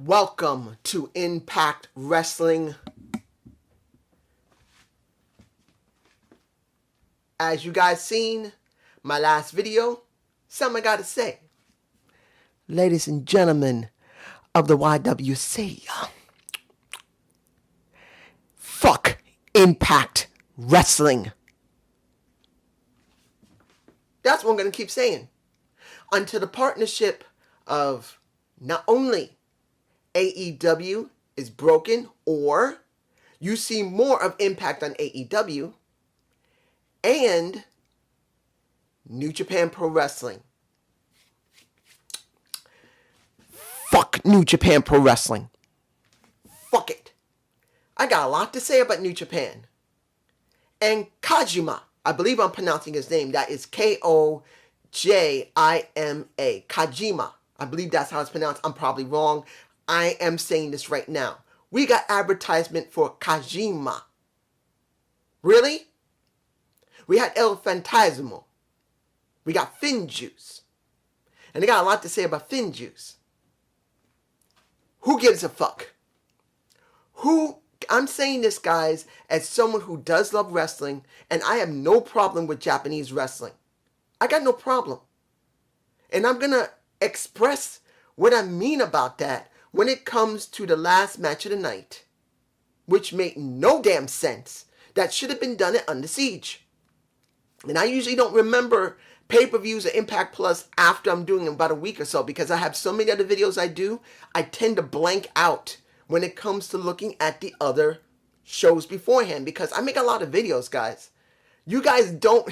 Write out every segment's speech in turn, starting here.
Welcome to Impact Wrestling. As you guys seen my last video, something I gotta say. Ladies and gentlemen of the YWC, fuck Impact Wrestling. That's what I'm gonna keep saying. Until the partnership of not only AEW is broken, or you see more of Impact on AEW, and New Japan Pro Wrestling. Fuck New Japan Pro Wrestling. Fuck it. I got a lot to say about New Japan. And Kojima, I believe I'm pronouncing his name. That is Kojima. Kojima. I believe that's how it's pronounced. I'm probably wrong. I am saying this right now. We got advertisement for Kojima. Really? We had El Fantasmo. We got FinJuice. And they got a lot to say about FinJuice. Who gives a fuck? I'm saying this, guys, as someone who does love wrestling, and I have no problem with Japanese wrestling. I got no problem. And I'm going to express what I mean about that when it comes to the last match of the night, which made no damn sense. That should have been done at Under Siege. And I usually don't remember pay-per-views or Impact Plus after I'm doing them about a week or so, because I have so many other videos I do, I tend to blank out when it comes to looking at the other shows beforehand, because I make a lot of videos, guys. You guys don't...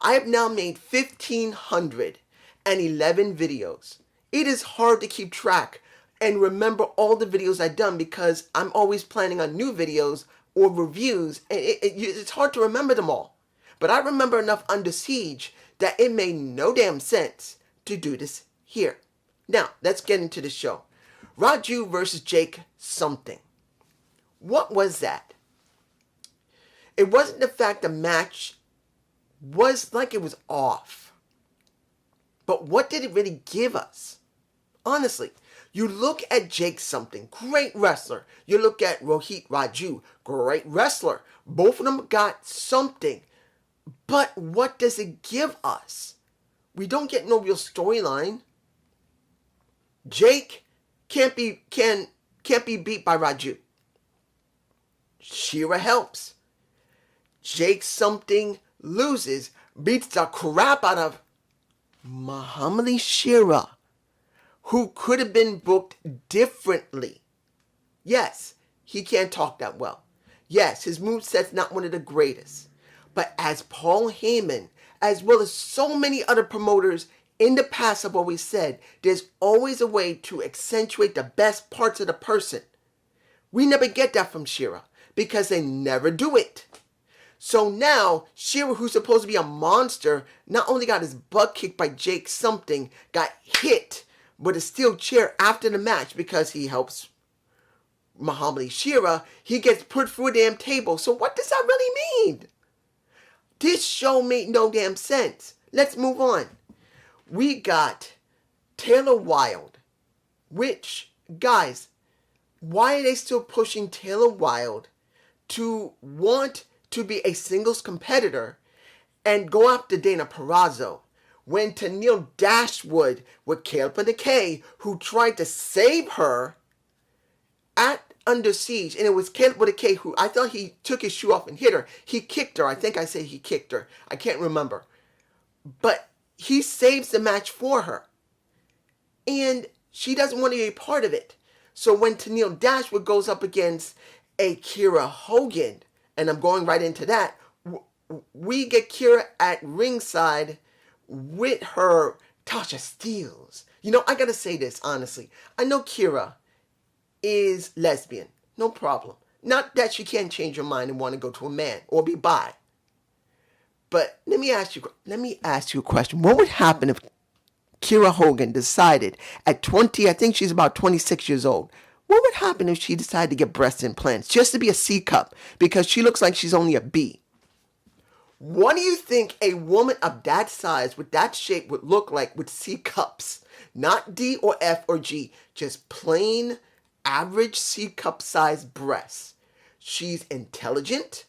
I have now made 1,511 videos. It is hard to keep track and remember all the videos I've done, because I'm always planning on new videos or reviews, and it's hard to remember them all. But I remember enough Under Siege that it made no damn sense to do this here. Now, let's get into the show. Raju versus Jake something. What was that? It wasn't the fact the match was like it was off. But what did it really give us? Honestly, you look at Jake something, great wrestler. You look at Rohit Raju, great wrestler. Both of them got something. But what does it give us? We don't get no real storyline. Jake can't be beat by Raju. Shera helps. Jake something loses, beats the crap out of Muhammad Ali Shera, who could have been booked differently. Yes, he can't talk that well. Yes, his moveset's not one of the greatest. But as Paul Heyman, as well as so many other promoters in the past have always said, there's always a way to accentuate the best parts of the person. We never get that from Shera, because they never do it. So now, Shera, who's supposed to be a monster, not only got his butt kicked by Jake something, got hit with a steel chair after the match because he helps Muhammad Ali Shera. He gets put through a damn table. So what does that really mean? This show made no damn sense. Let's move on. We got Taylor Wilde, which, guys, why are they still pushing Taylor Wilde to want to be a singles competitor and go after Dana Purrazzo, when Tennille Dashwood with Caleb and the K, who tried to save her at Under Siege, and it was Caleb with a K who, I thought he took his shoe off and hit her. He kicked her. I think I said he kicked her. I can't remember. But he saves the match for her. And she doesn't want to be a part of it. So when Tennille Dashwood goes up against a Kiera Hogan, and I'm going right into that, we get Kiera at ringside with her Tasha Steelz. You know, I gotta say this, honestly. I know Kiera is lesbian. No problem. Not that she can't change her mind and want to go to a man or be bi. But let me ask you a question. What would happen if Kiera Hogan decided at 20, I think she's about 26 years old, what would happen if she decided to get breast implants just to be a C cup because she looks like she's only a B? What do you think a woman of that size with that shape would look like with C cups? Not D or F or G, just plain average C cup size breasts. She's intelligent.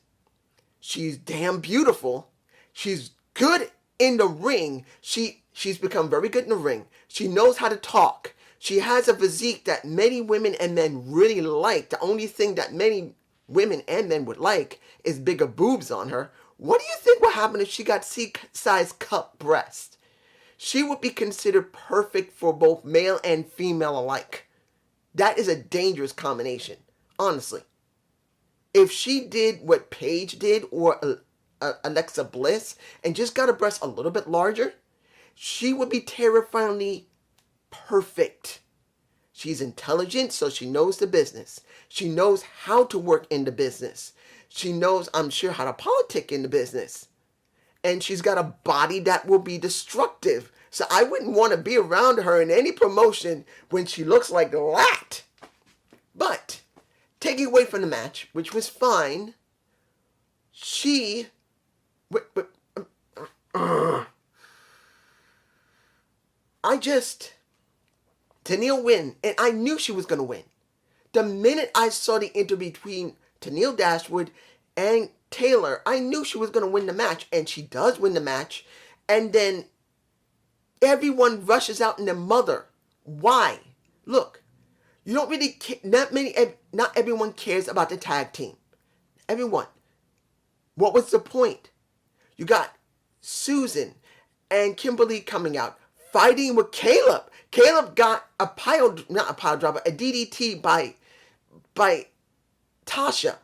She's damn beautiful. She's good in the ring. She's become very good in the ring. She knows how to talk. She has a physique that many women and men really like. The only thing that many women and men would like is bigger boobs on her. What do you think would happen if she got C-size cup breasts? She would be considered perfect for both male and female alike. That is a dangerous combination, honestly. If she did what Paige did or Alexa Bliss and just got her breasts a little bit larger, she would be terrifyingly perfect. She's intelligent, so she knows the business. She knows how to work in the business. She knows, I'm sure, how to politic in the business. And she's got a body that will be destructive. So I wouldn't want to be around her in any promotion when she looks like that. But, taking away from the match, which was fine, Tenille win, and I knew she was going to win. The minute I saw the interview between Tenille Dashwood and Taylor, I knew she was going to win the match, and she does win the match. And then everyone rushes out in their mother. Why? Look, you don't really not everyone cares about the tag team. Everyone. What was the point? You got Susan and Kimberly coming out, fighting with Caleb. Caleb got a DDT by Tasha.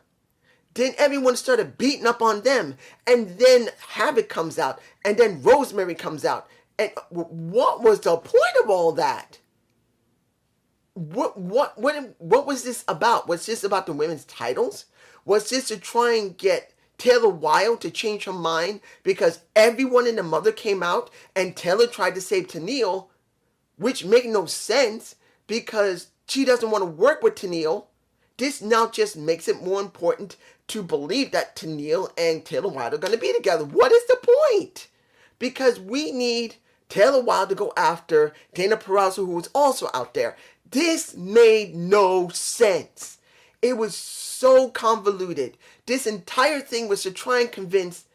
Then everyone started beating up on them. And then Havoc comes out. And then Rosemary comes out. And what was the point of all that? What was this about? Was this about the women's titles? Was this to try and get Taylor Wilde to change her mind because everyone in the mother came out and Taylor tried to save Tenille, which made no sense because she doesn't want to work with Tenille. This now just makes it more important to believe that Tenille and Taylor Wilde are going to be together. What is the point? Because we need Taylor Wilde to go after Dana Purrazzo, who was also out there. This made no sense. It was so convoluted. This entire thing was to try and convince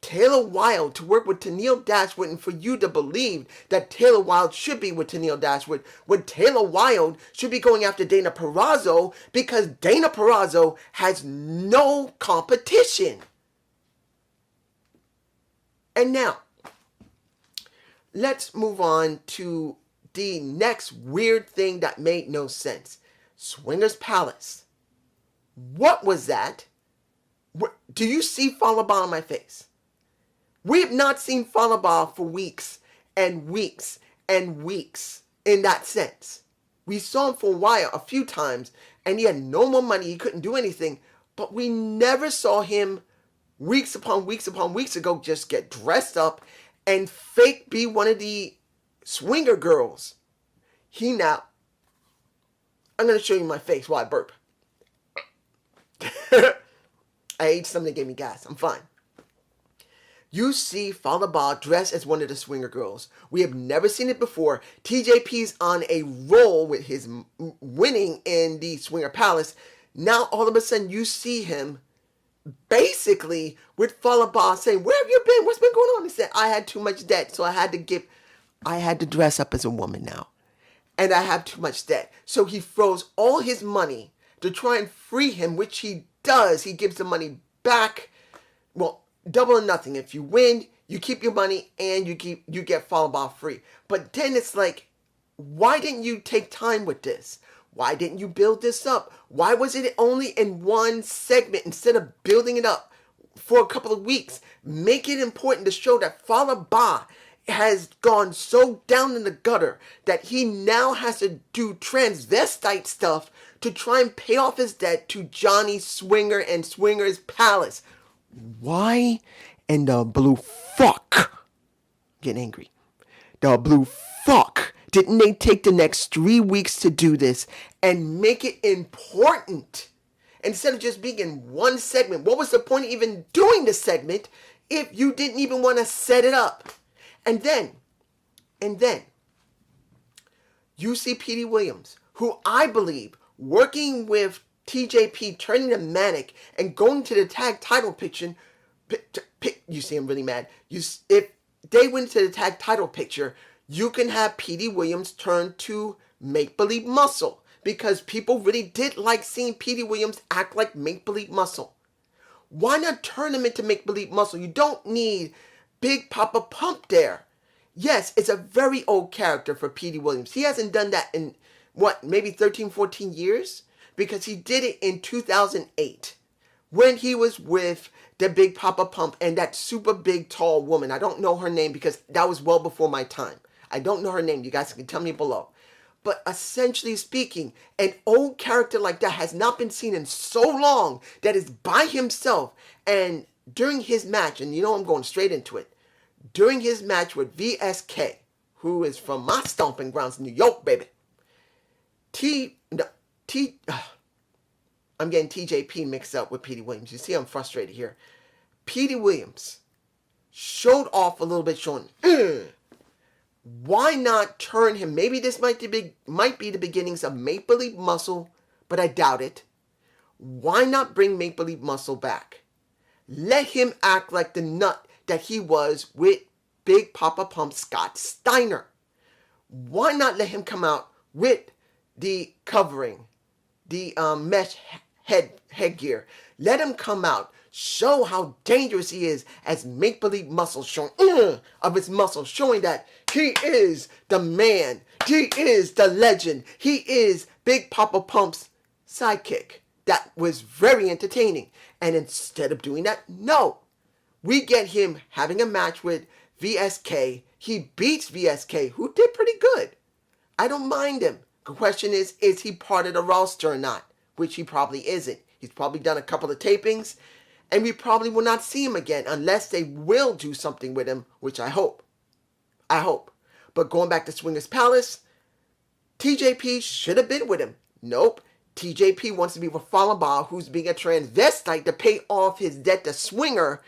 Taylor Wilde to work with Tenille Dashwood and for you to believe that Taylor Wilde should be with Tenille Dashwood when Taylor Wilde should be going after Dana Purrazzo because Dana Purrazzo has no competition. And now, let's move on to the next weird thing that made no sense. Swingers Palace. What was that? Do you see Fallah Bahh on my face? We have not seen Fallah Bahh for weeks and weeks and weeks in that sense. We saw him for a while, a few times, and he had no more money. He couldn't do anything. But we never saw him weeks upon weeks upon weeks ago just get dressed up and fake be one of the swinger girls. I'm going to show you my face while I burp. I ate something that gave me gas. I'm fine. You see Fallah Bahh dressed as one of the swinger girls. We have never seen it before. TJP's on a roll with his winning in the Swinger Palace. Now all of a sudden you see him basically with Fallah Bahh saying, "Where have you been? What's been going on?" He said, "I had too much debt, so I had to dress up as a woman now. And I have too much debt." So he throws all his money to try and free him, which he does. He gives the money back. Well, double or nothing. If you win, you keep your money and you get Fallah Bahh free. But then it's like, why didn't you take time with this? Why didn't you build this up? Why was it only in one segment instead of building it up for a couple of weeks? Make it important to show that Fallah Bahh has gone so down in the gutter that he now has to do transvestite stuff to try and pay off his debt to Johnny Swinger and Swinger's Palace. Why in the blue fuck? Getting angry. The blue fuck. Didn't they take the next 3 weeks to do this and make it important? Instead of just being in one segment. What was the point of even doing the segment if you didn't even want to set it up. And then, you see Petey Williams, who I believe, working with TJP, turning to Manic, and going to the tag title picture, you see him really mad. If they went to the tag title picture, you can have Petey Williams turn to Make Believe Muscle, because people really did like seeing Petey Williams act like Make Believe Muscle. Why not turn him into Make Believe Muscle? You don't need Big Papa Pump there. Yes, it's a very old character for Petey Williams. He hasn't done that in, maybe 13, 14 years? Because he did it in 2008 when he was with the Big Papa Pump and that super big tall woman. I don't know her name because that was well before my time. I don't know her name. You guys can tell me below. But essentially speaking, an old character like that has not been seen in so long that is by himself. And during his match, and you know I'm going straight into it, during his match with VSK, who is from my stomping grounds, New York, baby. I'm getting TJP mixed up with Petey Williams. You see I'm frustrated here. Petey Williams showed off a little bit, showing, why not turn him? Maybe this might be the beginnings of Make Believe Muscle, but I doubt it. Why not bring Make Believe Muscle back? Let him act like the nut that he was with Big Papa Pump Scott Steiner. Why not let him come out with the covering, the mesh headgear? Let him come out, show how dangerous he is as Make Believe Muscle, showing of his muscle, showing that he is the man, he is the legend, he is Big Papa Pump's sidekick. That was very entertaining. And instead of doing that, no. We get him having a match with VSK. He beats VSK, who did pretty good. I don't mind him. The question is he part of the roster or not? Which he probably isn't. He's probably done a couple of tapings, and we probably will not see him again unless they will do something with him, which I hope. But going back to Swingers Palace, TJP should have been with him. Nope. TJP wants to be with Fallah Bahh, who's being a transvestite to pay off his debt to Swinger.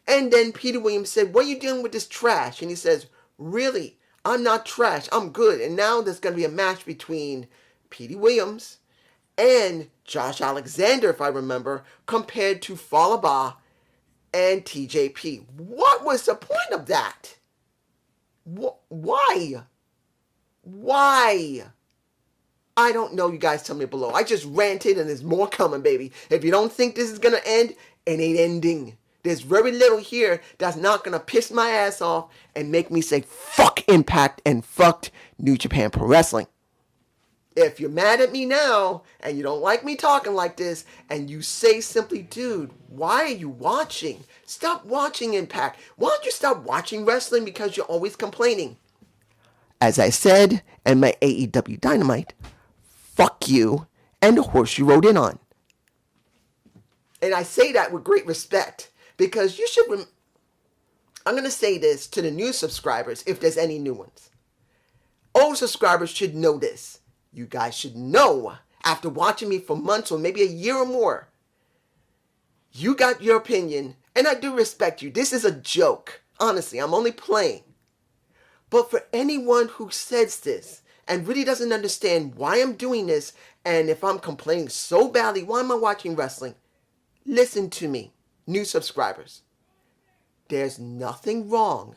And then Petey Williams said, what are you doing with this trash? And he says, really? I'm not trash. I'm good. And now there's going to be a match between Petey Williams and Josh Alexander, if I remember, compared to Fallah Bahh and TJP. What was the point of that? Why? I don't know. You guys tell me below. I just ranted and there's more coming, baby. If you don't think this is going to end, it ain't ending. There's very little here that's not going to piss my ass off and make me say fuck Impact and fucked New Japan Pro Wrestling. If you're mad at me now and you don't like me talking like this and you say simply, dude, why are you watching? Stop watching Impact. Why don't you stop watching wrestling because you're always complaining? As I said in my AEW Dynamite, fuck you and the horse you rode in on. And I say that with great respect. Because you should, I'm going to say this to the new subscribers, if there's any new ones. Old subscribers should know this. You guys should know, after watching me for months or maybe a year or more, you got your opinion, and I do respect you. This is a joke. Honestly, I'm only playing. But for anyone who says this and really doesn't understand why I'm doing this, and if I'm complaining so badly, why am I watching wrestling? Listen to me. New subscribers, there's nothing wrong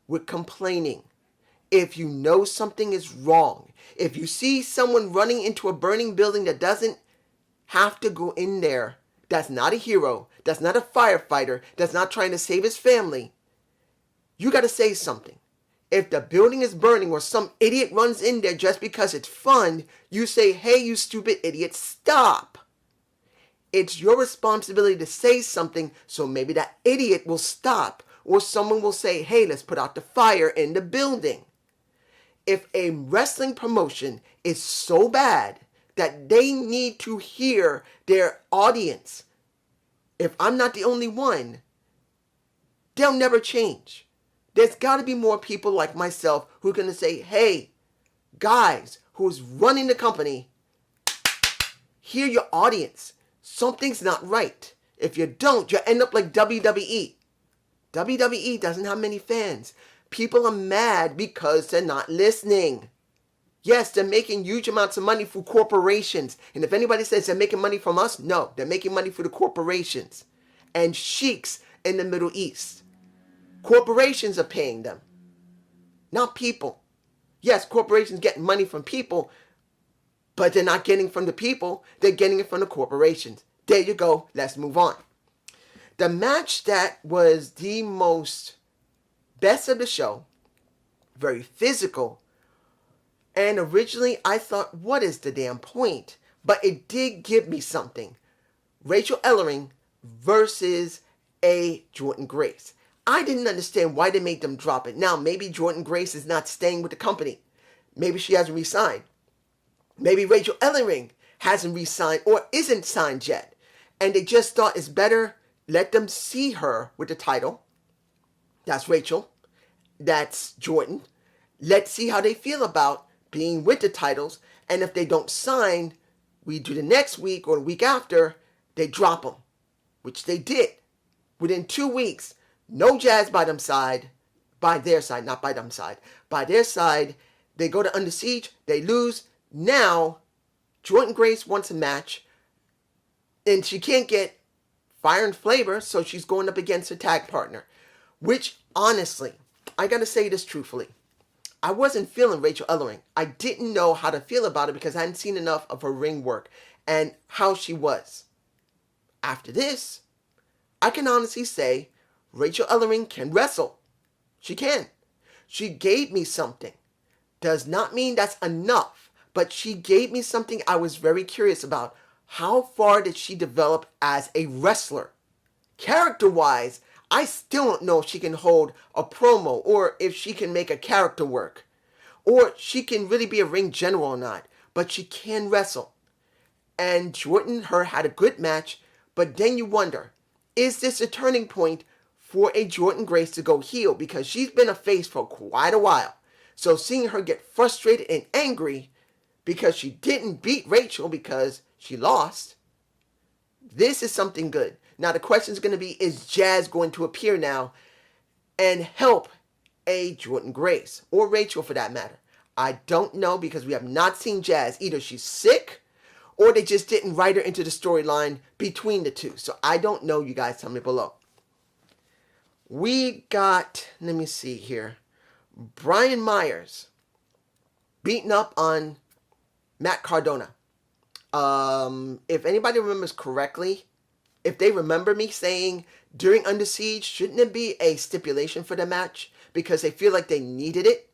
with complaining. If you know something is wrong, if you see someone running into a burning building that doesn't have to go in there, that's not a hero, that's not a firefighter, that's not trying to save his family, you got to say something. If the building is burning or some idiot runs in there just because it's fun, you say, hey, you stupid idiot, stop. It's your responsibility to say something so maybe that idiot will stop, or someone will say, hey, let's put out the fire in the building. If a wrestling promotion is so bad that they need to hear their audience, if I'm not the only one, they'll never change. There's got to be more people like myself who are going to say, hey, guys who's running the company, hear your audience. Something's not right. If you don't, you end up like WWE. WWE doesn't have many fans. People are mad because they're not listening. Yes, they're making huge amounts of money for corporations. And if anybody says they're making money from us, no, they're making money for the corporations and sheiks in the Middle East. Corporations are paying them, not people. Yes, corporations get money from people, but they're not getting from the people. They're getting it from the corporations. There you go. Let's move on. The match that was the most best of the show, very physical, and originally I thought, what is the damn point? But it did give me something. Rachel Ellering versus A. Jordynne Grace. I didn't understand why they made them drop it. Now, maybe Jordynne Grace is not staying with the company. Maybe she hasn't re-signed. Maybe Rachel Ellering hasn't re-signed or isn't signed yet. And they just thought it's better let them see her with the title. That's Rachel. That's Jordynne. Let's see how they feel about being with the titles. And if they don't sign, we do the next week or the week after, they drop them. Which they did. Within 2 weeks, no Jazz by their side, not by them side. By their side, they go to Under Siege, they lose. Now, Jordynne Grace wants a match, and she can't get Fire and Flavor, so she's going up against her tag partner. Which, honestly, I gotta say this truthfully, I wasn't feeling Rachel Ellering. I didn't know how to feel about it because I hadn't seen enough of her ring work and how she was. After this, I can honestly say Rachel Ellering can wrestle. She can. She gave me something. Does not mean that's enough, but she gave me something I was very curious about. How far did she develop as a wrestler? Character-wise, I still don't know if she can hold a promo or if she can make a character work. Or she can really be a ring general or not. But she can wrestle. And Jordynne and her had a good match. But then you wonder, is this a turning point for a Jordynne Grace to go heel? Because she's been a face for quite a while. So seeing her get frustrated and angry because she didn't beat Rachel because she lost, this is something good. Now the question is going to be, is Jazz going to appear now and help a Jordynne Grace or Rachel for that matter? I don't know because we have not seen Jazz. Either she's sick or they just didn't write her into the storyline between the two. So I don't know. You guys tell me below. We got, let me see here, Brian Myers beating up on Matt Cardona. If anybody remembers correctly, if they remember me saying during Under Siege, shouldn't it be a stipulation for the match because they feel like they needed it?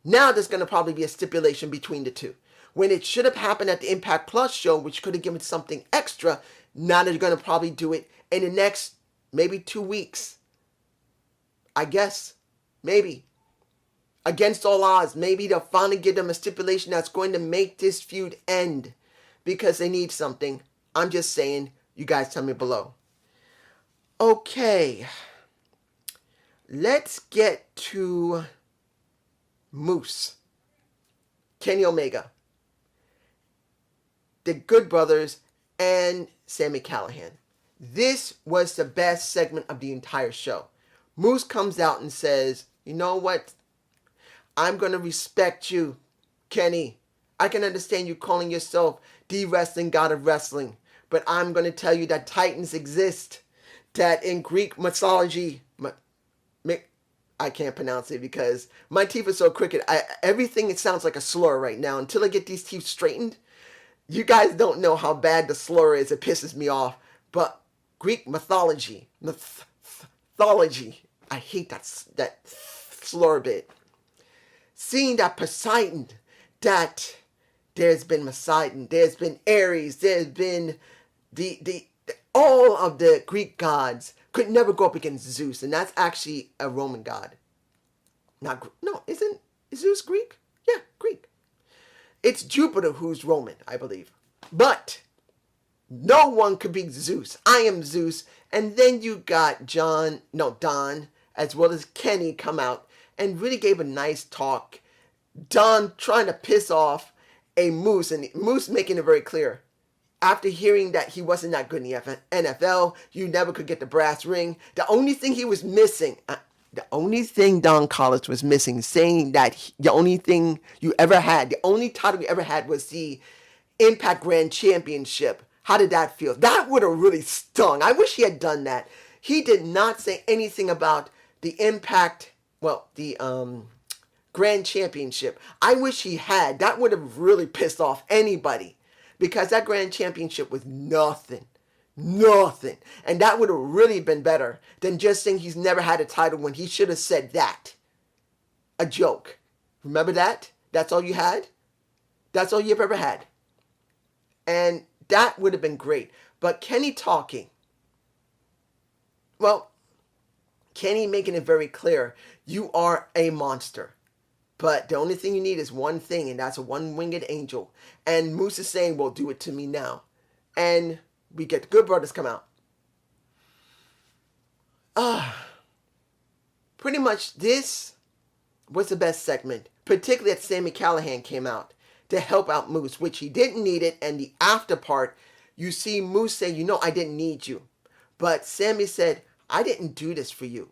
Now there's going to probably be a stipulation between the two. When it should have happened at the Impact Plus show, which could have given something extra, now they're going to probably do it in the next maybe 2 weeks. I guess. Maybe. Against all odds, maybe they'll finally give them a stipulation that's going to make this feud end because they need something. I'm just saying. You guys tell me below. Okay. Let's get to Moose. Kenny Omega. The Good Brothers and Sami Callihan. This was the best segment of the entire show. Moose comes out and says, you know what? I'm going to respect you, Kenny. I can understand you calling yourself the wrestling god of wrestling. But I'm going to tell you that Titans exist. That in Greek mythology, I can't pronounce it because my teeth are so crooked. Everything, it sounds like a slur right now. Until I get these teeth straightened, you guys don't know how bad the slur is. It pisses me off. But Greek mythology, I hate that slur bit. Seeing that Poseidon, that there's been Poseidon, there's been Ares, there's been all of the Greek gods could never go up against Zeus, and that's actually a Roman god. Is Zeus Greek? Yeah, Greek. It's Jupiter who's Roman, I believe. But no one could beat Zeus. I am Zeus. And then you got Don, as well as Kenny come out and really gave a nice talk. Don trying to piss off a Moose, and Moose making it very clear. after hearing that he wasn't that good in the NFL, you never could get the brass ring. The only thing he was missing, the only thing Don Callis was missing, saying that the only thing you ever had, the only title you ever had was the Impact Grand Championship. How did that feel? That would have really stung. I wish he had done that. He did not say anything about the Impact, the Grand Championship. I wish he had. That would have really pissed off anybody, because that Grand Championship was nothing. Nothing. And that would have really been better than just saying he's never had a title when he should have said that. A joke. Remember that? That's all you had? That's all you've ever had. And that would have been great. But Kenny talking, Kenny making it very clear, you are a monster. But the only thing you need is one thing, and that's a one-winged angel. And Moose is saying, well, do it to me now. And we get the Good Brothers come out. Pretty much this was the best segment, particularly that Sami Callihan came out to help out Moose, which he didn't need it. And the after part, you see Moose say, I didn't need you. But Sami said, I didn't do this for you.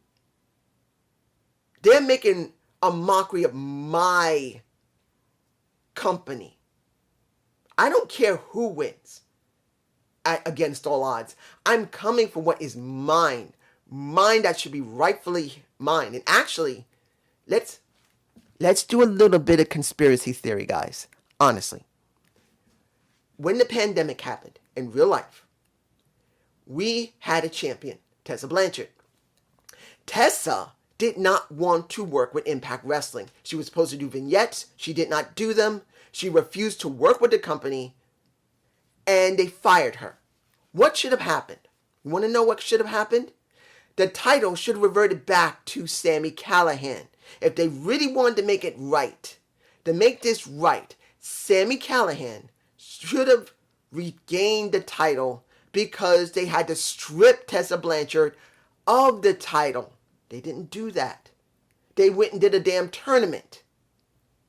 They're making a mockery of my company. I don't care who wins against all odds. I'm coming for what is mine. Mine that should be rightfully mine. And actually, let's do a little bit of conspiracy theory, guys. Honestly. When the pandemic happened in real life, we had a champion, Tessa Blanchard. Tessa did not want to work with Impact Wrestling. She was supposed to do vignettes. She did not do them. She refused to work with the company, and they fired her. What should have happened? You want to know what should have happened? The title should have reverted back to Sami Callihan. If they really wanted to make it right, to make this right, Sami Callihan should have regained the title, because they had to strip Tessa Blanchard of the title. They didn't do that. They went and did a damn tournament,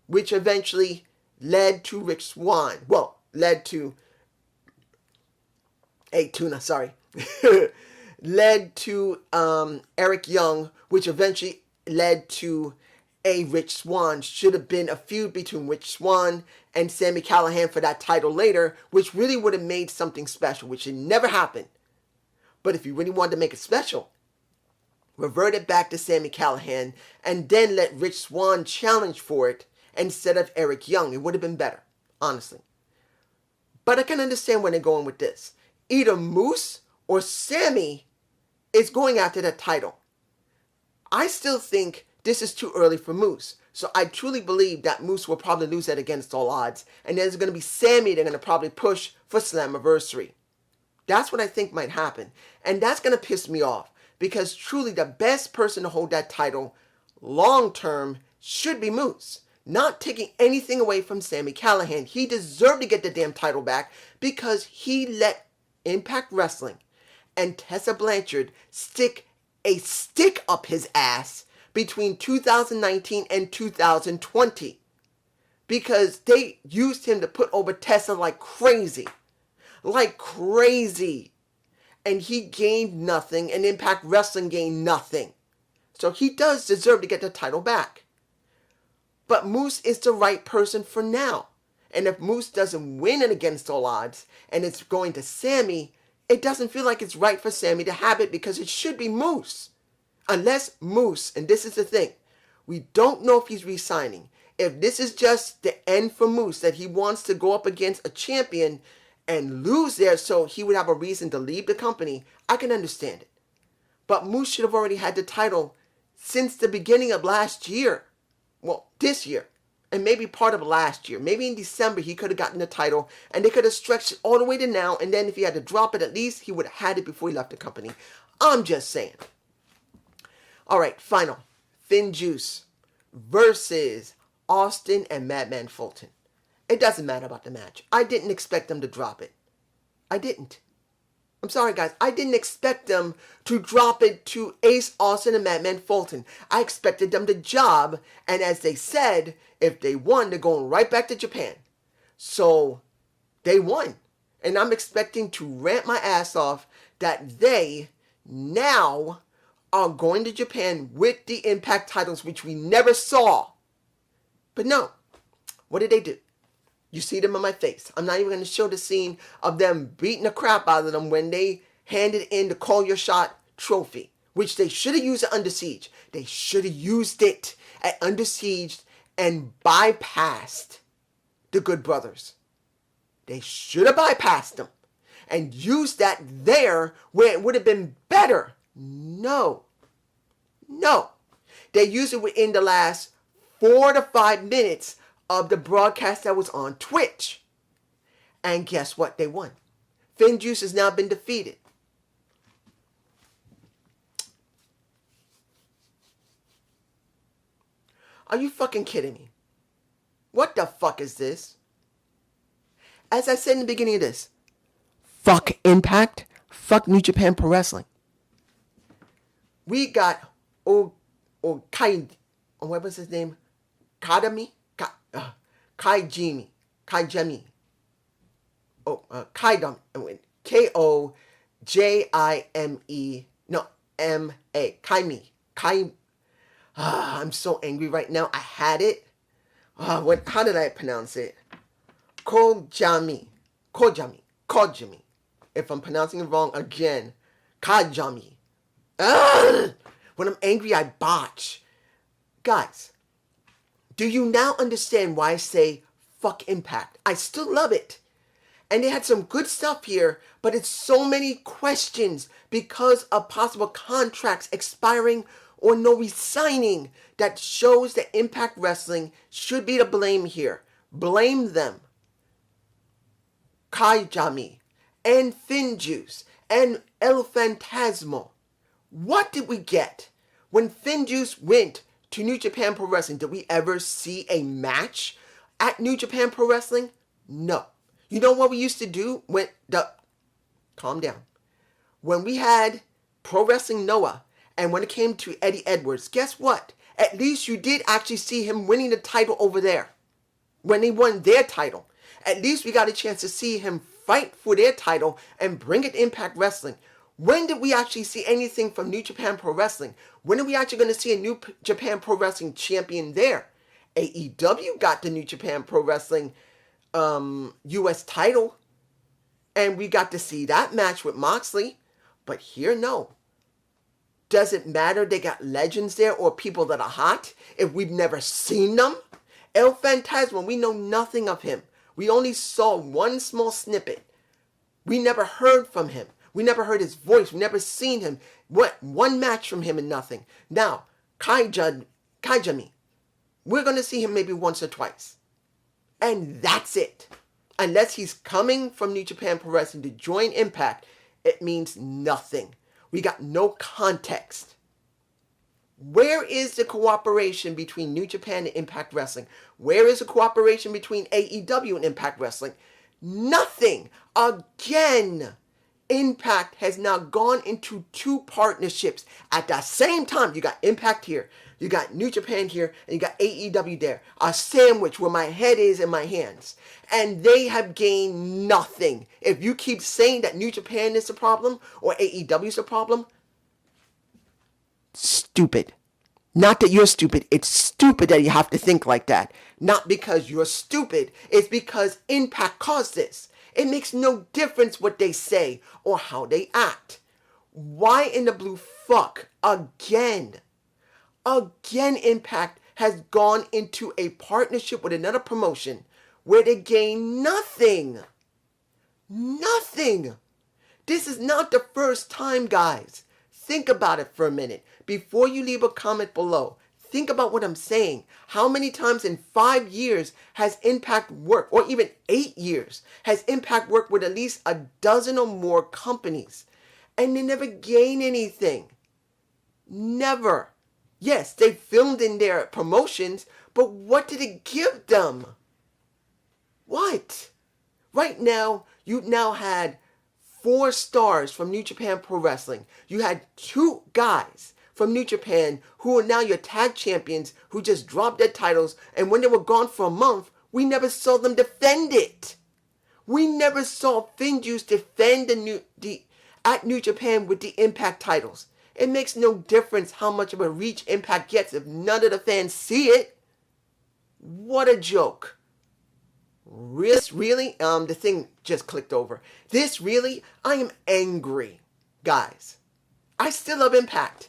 which eventually led to Rich Swann. Led to led to Eric Young, which eventually led to a Rich Swann. Should have been a feud between Rich Swann and Sami Callihan for that title later, which really would have made something special, which had never happened. But if you really wanted to make it special, revert it back to Sami Callihan and then let Rich Swann challenge for it instead of Eric Young. It would have been better, honestly. But I can understand where they're going with this. Either Moose or Sami is going after that title. I still think this is too early for Moose. So I truly believe that Moose will probably lose that against all odds. And there's going to be Sami they're going to probably push for Slammiversary. That's what I think might happen. And that's going to piss me off. Because truly the best person to hold that title long term should be Moose. Not taking anything away from Sami Callihan. He deserved to get the damn title back because he let Impact Wrestling and Tessa Blanchard stick a stick up his ass between 2019 and 2020. Because they used him to put over Tessa like crazy. Like crazy. And he gained nothing, and Impact Wrestling gained nothing. So he does deserve to get the title back. But Moose is the right person for now. And if Moose doesn't win it against all odds, and it's going to Sami, it doesn't feel like it's right for Sami to have it, because it should be Moose. Unless Moose, and this is the thing, we don't know if he's re-signing. If this is just the end for Moose, that he wants to go up against a champion and lose there so he would have a reason to leave the company, I can understand it. But Moose should have already had the title since the beginning of last year. Well, this year. And maybe part of last year. Maybe in December he could have gotten the title and they could have stretched it all the way to now, and then if he had to drop it, at least he would have had it before he left the company. I'm just saying. Alright, final. Finn Juice versus Austin and Madman Fulton. It doesn't matter about the match. I didn't expect them to drop it. I didn't. I'm sorry, guys. I didn't expect them to drop it to Ace Austin and Madman Fulton. I expected them to job, and as they said, if they won, they're going right back to Japan. So, they won. And I'm expecting to rant my ass off that they now are going to Japan with the Impact titles, which we never saw. But no, what did they do? You see them in my face. I'm not even going to show the scene of them beating the crap out of them when they handed in the Call Your Shot trophy, which they should have used at Under Siege. They should have used it at Under Siege and bypassed the Good Brothers. They should have bypassed them and used that there where it would have been better. No. They used it within the last 4 to 5 minutes of the broadcast that was on Twitch. And guess what? They won. FinJuice has now been defeated. Are you fucking kidding me? What the fuck is this? As I said in the beginning of this, fuck Impact, fuck New Japan Pro Wrestling. We got Kai, what was his name? Kaijimi. Kojime. No, M-A. Kaimi. I'm so angry right now. I had it. How did I pronounce it? Kojami. If I'm pronouncing it wrong again, Kajami. When I'm angry, I botch. Guys, do you now understand why I say fuck Impact? I still love it. And they had some good stuff here, but it's so many questions because of possible contracts expiring or no resigning that shows that Impact Wrestling should be to blame here. Blame them. Kaijami and FinJuice and El Phantasmo. What did we get? When FinJuice went to New Japan Pro Wrestling, did we ever see a match at New Japan Pro Wrestling? No. You know what we used to do? Calm down. When we had Pro Wrestling Noah, and when it came to Eddie Edwards, guess what? At least you did actually see him winning the title over there. When they won their title. At least we got a chance to see him fight for their title and bring it to Impact Wrestling. When did we actually see anything from New Japan Pro Wrestling? When are we actually going to see a New Japan Pro Wrestling champion there? AEW got the New Japan Pro Wrestling US title. And we got to see that match with Moxley. But here, no. Does it matter they got legends there or people that are hot if we've never seen them? El Phantasmo, we know nothing of him. We only saw one small snippet. We never heard from him. We never heard his voice. We never seen him. One match from him and nothing. Now, Kaijami, we're going to see him maybe once or twice. And that's it. Unless he's coming from New Japan Pro Wrestling to join Impact, it means nothing. We got no context. Where is the cooperation between New Japan and Impact Wrestling? Where is the cooperation between AEW and Impact Wrestling? Nothing. Again, Impact has now gone into 2 partnerships at the same time. You got Impact here, you got New Japan here, and you got AEW there. A sandwich where my head is in my hands. And they have gained nothing. If you keep saying that New Japan is the problem or AEW is the problem, stupid. Not that you're stupid. It's stupid that you have to think like that. Not because you're stupid. It's because Impact caused this. It makes no difference what they say or how they act. Why in the blue fuck? Again, Impact has gone into a partnership with another promotion where they gain nothing. Nothing. This is not the first time, guys. Think about it for a minute. Before you leave a comment below, think about what I'm saying. How many times in 5 years has Impact worked, or even 8 years, has Impact worked with at least a dozen or more companies, and they never gain anything? Never. Yes, they filmed in their promotions, but what did it give them? What? Right now, you've now had 4 stars from New Japan Pro Wrestling. You had 2 guys from New Japan who are now your tag champions who just dropped their titles, and when they were gone for a month, we never saw them defend it. We never saw Finjuice defend at New Japan with the Impact titles. It makes no difference how much of a reach Impact gets if none of the fans see it. What a joke. Really? The thing just clicked over. This really? I am angry. Guys, I still love Impact.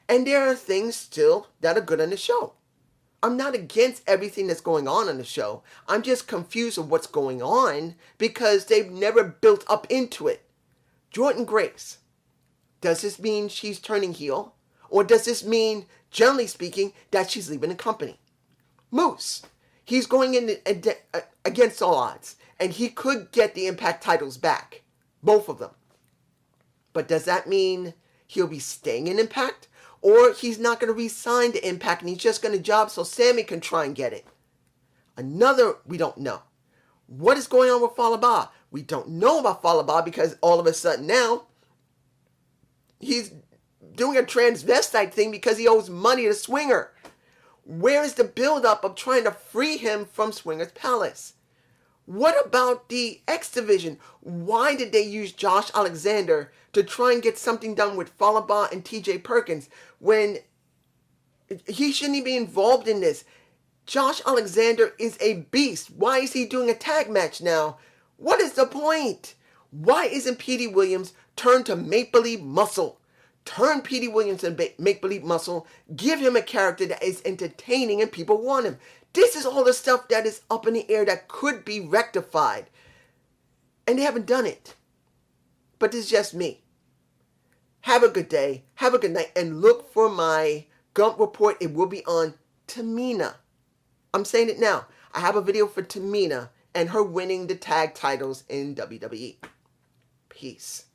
And there are things still that are good on the show. I'm not against everything that's going on the show. I'm just confused of what's going on because they've never built up into it. Jordynne Grace. Does this mean she's turning heel? Or does this mean, generally speaking, that she's leaving the company? Moose. He's going in against all odds. And he could get the Impact titles back. Both of them. But does that mean he'll be staying in Impact? Or he's not going to re-sign to Impact and he's just going to job so Sammy can try and get it? Another, we don't know. What is going on with Fallah Bahh? We don't know about Fallah Bahh because all of a sudden now, he's doing a transvestite thing because he owes money to Swinger. Where is the build-up of trying to free him from Swinger's Palace? What about the X Division? Why did they use Josh Alexander to try and get something done with Fallah Bahh and TJ Perkins when he shouldn't be involved in this? Josh Alexander is a beast. Why is he doing a tag match now? What is the point? Why isn't Petey Williams turned to make-believe muscle? Turn Petey Williams to make-believe muscle. Give him a character that is entertaining and people want him. This is all the stuff that is up in the air that could be rectified. And they haven't done it. But this is just me. Have a good day. Have a good night. And look for my Gump report. It will be on Tamina. I'm saying it now. I have a video for Tamina and her winning the tag titles in WWE. Peace.